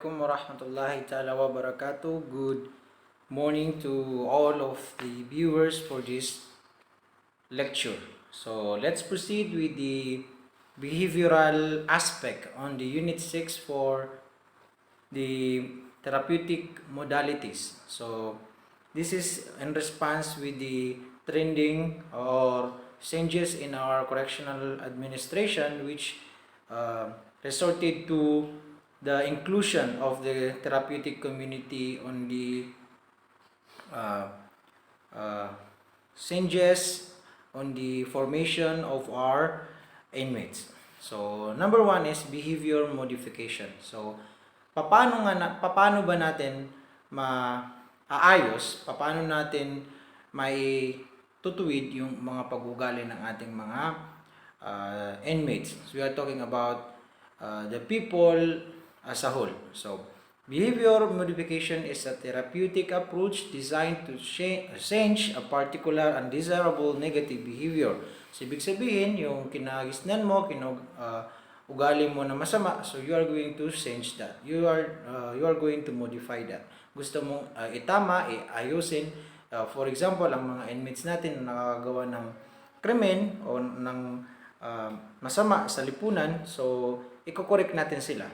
Assalamualaikum warahmatullahi ta'ala wabarakatuh. Good morning to all of the viewers for this lecture. So let's proceed with the behavioral aspect on the Unit 6 for the therapeutic modalities. So this is in response with the trending or changes in our correctional administration which resorted to the inclusion of the therapeutic community on the uh, uh, changes on the formation of our inmates. So, number one is behavior modification. So, paano ba natin maaayos, paano natin may tutuwid yung mga pag-ugali ng ating mga inmates. So, we are talking about the people as a whole. So, behavior modification is a therapeutic approach designed to change a particular undesirable negative behavior. So, ibig sabihin, yung kinagisnan mo, ugali mo na masama, so you are going to change that. You are going to modify that. Gusto mong itama, ayusin. For example, ang mga inmates natin na nakakagawa ng krimen o ng masama sa lipunan, so i-correct natin sila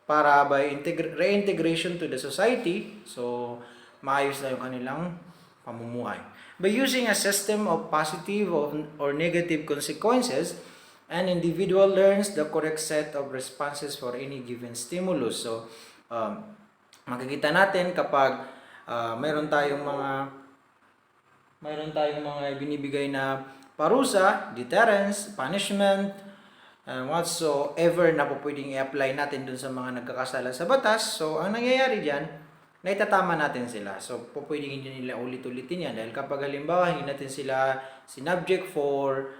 para by reintegration to the society, so maayos na yung kanilang pamumuhay. By using a system of positive or negative consequences, an individual learns the correct set of responses for any given stimulus. So, makikita natin kapag mayroon tayong mga binibigay na parusa, deterrence, punishment, whatsoever na po pwedeng i-apply natin dun sa mga nagkakasala sa batas. So, ang nangyayari dyan, naitatama natin sila. So, po pwedeng hindi nila ulit-ulitin yan. Dahil kapag halimbawa, hindi natin sila sinubject for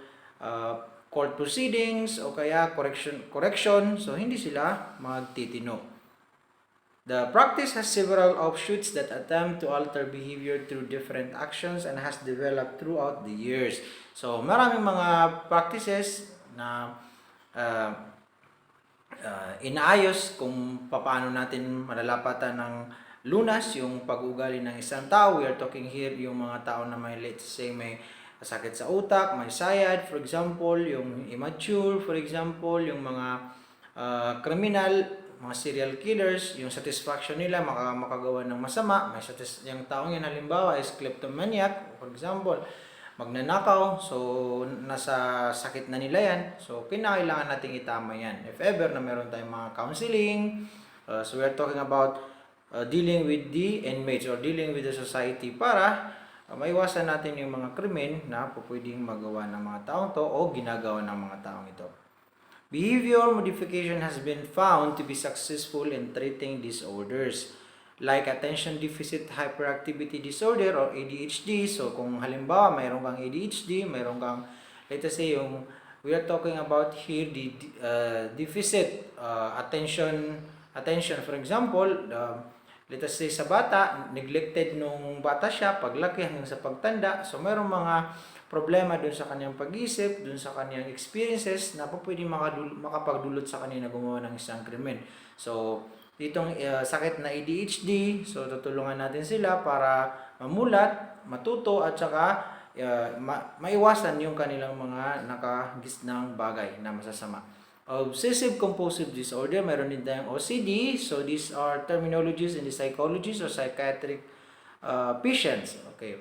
court proceedings o kaya correction, so hindi sila magtitino. The practice has several offshoots that attempt to alter behavior through different actions and has developed throughout the years. So, maraming mga practices na inaayos kung paano natin malalapatan ng lunas yung pag-ugali ng isang tao. We are talking here yung mga tao na may, let's say, may sakit sa utak, may SIAD, for example, yung immature, for example, yung mga criminal, mga serial killers, yung satisfaction nila makagawa ng masama. Yung taong yan halimbawa is kleptomaniac, for example, magnanakaw, so nasa sakit na nila yan, so kinakailangan nating itama yan. If ever na meron tayong mga counseling, so we are talking about dealing with the inmates or dealing with the society para maiwasan natin yung mga krimen na pwedeng magawa ng mga taong to o ginagawa ng mga taong ito. Behavior modification has been found to be successful in treating disorders like attention deficit hyperactivity disorder or ADHD. So kung halimbawa mayroon kang ADHD, mayroon kang, let's say, we are talking about here the deficit attention, for example, let's say sa bata, neglected nung bata siya, paglaki hanggang sa pagtanda. So mayroong mga problema dun sa kanyang pag-isip, dun sa kanyang experiences na pwedeng makapagdulot sa kanya na gumawa ng isang krimen. So, ditong sakit na ADHD, so tutulungan natin sila para mamulat, matuto, at saka maiwasan yung kanilang mga nakagisnang bagay na masasama. Obsessive compulsive disorder, meron din tayong OCD. So, these are terminologies in the psychologists or psychiatric patients. Okay.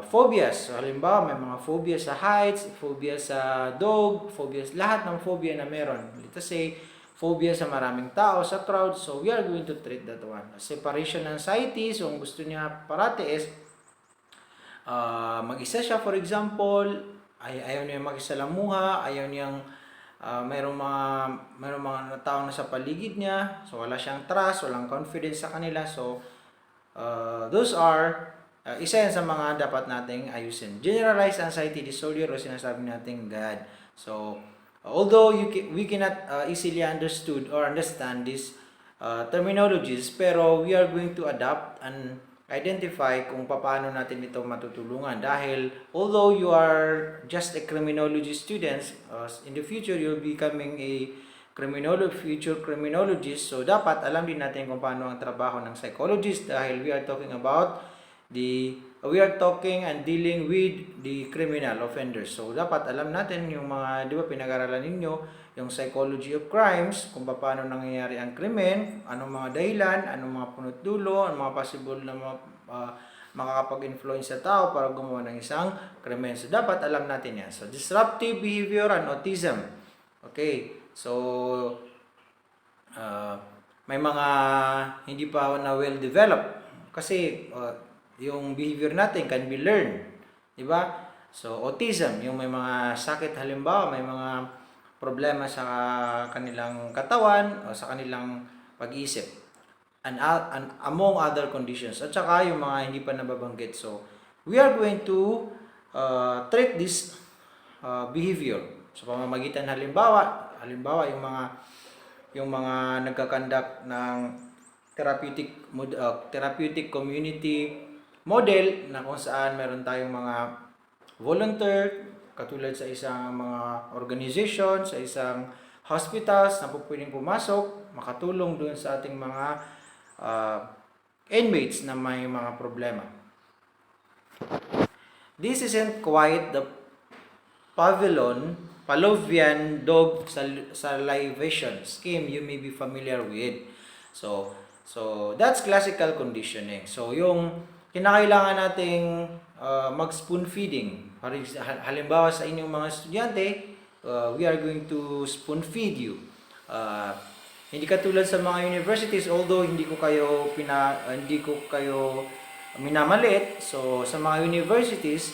Phobias. So, halimbawa, may mga phobia sa heights, phobia sa dog, phobias, lahat ng phobia na meron. Let's say, phobia sa maraming tao, sa crowd. So, we are going to treat that one. Separation anxiety. So, ang gusto niya parati is mag-isa siya, for example. Ayaw niya makisalamuha, ayaw niyang mayroong mga tao na sa paligid niya. So, wala siyang trust, walang confidence sa kanila. So, those are isa yan sa mga dapat nating ayusin. Generalized anxiety disorder o sinasabi nating GAD. So, although we cannot easily understood or understand these terminologies, pero we are going to adapt and identify kung paano natin ito matutulungan. Dahil although you are just a criminology student, in the future you'll becoming a future criminologists. So dapat alam din natin kung paano ang trabaho ng psychologist dahil we are talking and dealing with the criminal offenders. So dapat alam natin yung mga, di ba, pinag-aralan ninyo yung psychology of crimes, kung paano nangyayari ang krimen, anong mga dahilan, anong mga punot dulo, anong mga possible na makakapag-influence sa tao para gumawa ng isang krimen. So dapat alam natin yan. So disruptive behavior and autism. Okay. So may mga hindi pa na well-developed kasi yung behavior natin can be learned, di ba? So autism, yung may mga sakit, halimbawa may mga problema sa kanilang katawan o sa kanilang pag-iisip, and among other conditions, at saka yung mga hindi pa nababanggit. So we are going to treat this behavior sa pamamagitan halimbawa yung mga nagkakandak ng therapeutic community model na kung saan meron tayong mga volunteer katulad sa isang mga organization, sa isang hospitals na pwedeng pumasok, makatulong doon sa ating mga inmates na may mga problema. This isn't quite the Pavlovian dog salivation scheme you may be familiar with. So that's classical conditioning. So yung kinakailangan nating mag-spoon feeding. Halimbawa sa inyong mga estudyante, we are going to spoon feed you. Hindi katulad sa mga universities, although hindi ko kayo minamalit. So sa mga universities,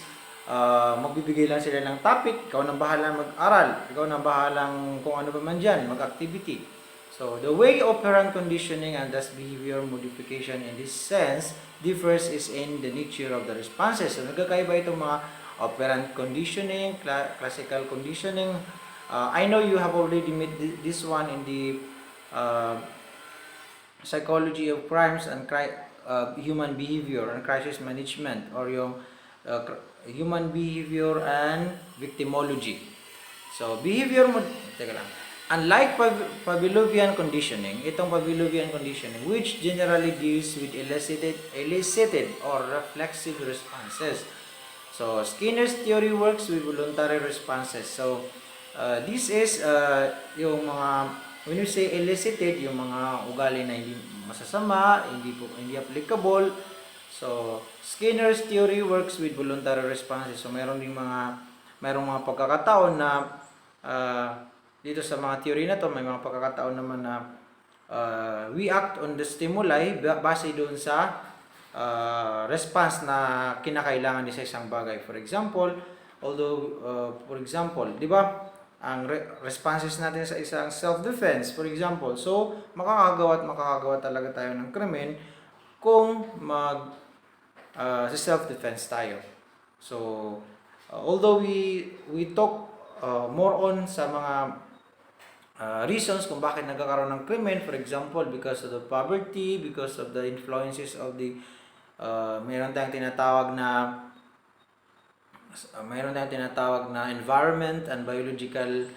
magbibigay lang sila ng topic, ikaw nang bahala mag-aral, ikaw nang bahalang kung ano pa man dyan, mag-activity. So the way operant conditioning and thus behavior modification in this sense differs is in the nature of the responses. So nagkakaiba itong mga operant conditioning, classical conditioning. I know you have already met this one in the psychology of crimes and human behavior and crisis management, or yung human behavior and victimology. So unlike Pavlovian conditioning, itong Pavlovian conditioning, which generally deals with elicited or reflexive responses. So Skinner's theory works with voluntary responses. So this is yung mga, when you say elicited, yung mga ugali na hindi masasama, hindi applicable. So Skinner's theory works with voluntary responses. So merong mga pagkakataon na dito sa mga theory na to, may mga pagkakataon naman na we act on the stimuli base doon sa response na kinakailangan sa isang bagay. For example, di ba, ang responses natin sa isang self-defense, for example, so makakagawa talaga tayo ng krimen kung sa self-defense tayo. So although we talk more on sa mga reasons kung bakit nagkakaroon ng krimen, for example, because of the poverty, because of the influences of the mayroon tayong tinatawag na environment and biological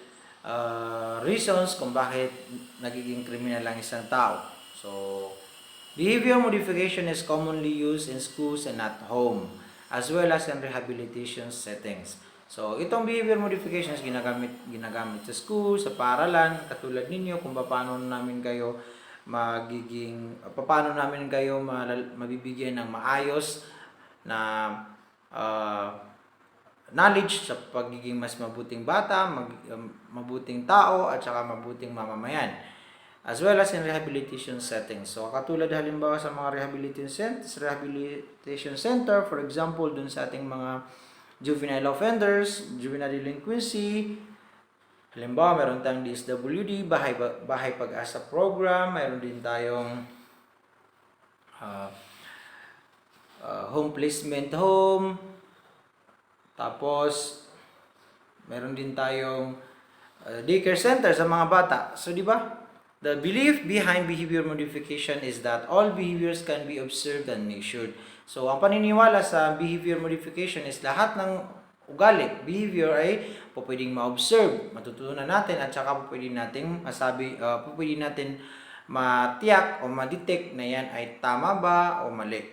reasons kung bakit nagiging kriminal ang isang tao. So behavior modification is commonly used in schools and at home, as well as in rehabilitation settings. So itong behavior modifications ginagamit sa school, sa paaralan, katulad ninyo, kung paano namin kayo mabibigyan ng maayos na knowledge sa pagiging mas mabuting bata, mabuting tao, at saka mabuting mamamayan, as well as in rehabilitation settings. So katulad halimbawa sa mga rehabilitation center, for example, dun sa ating mga juvenile offenders, juvenile delinquency, halimbawa meron tayong DSWD, bahay pag-asa program, meron din tayong home placement home, tapos meron din tayong daycare center sa mga bata. So di ba, the belief behind behavior modification is that all behaviors can be observed and measured. So ang paniniwala sa behavior modification is lahat ng ugali, behavior, ay po pwedeng ma-observe, matutunan natin at saka po pwede nating masabi, po pwede natin matiyak o ma-detect na yan ay tama ba o mali.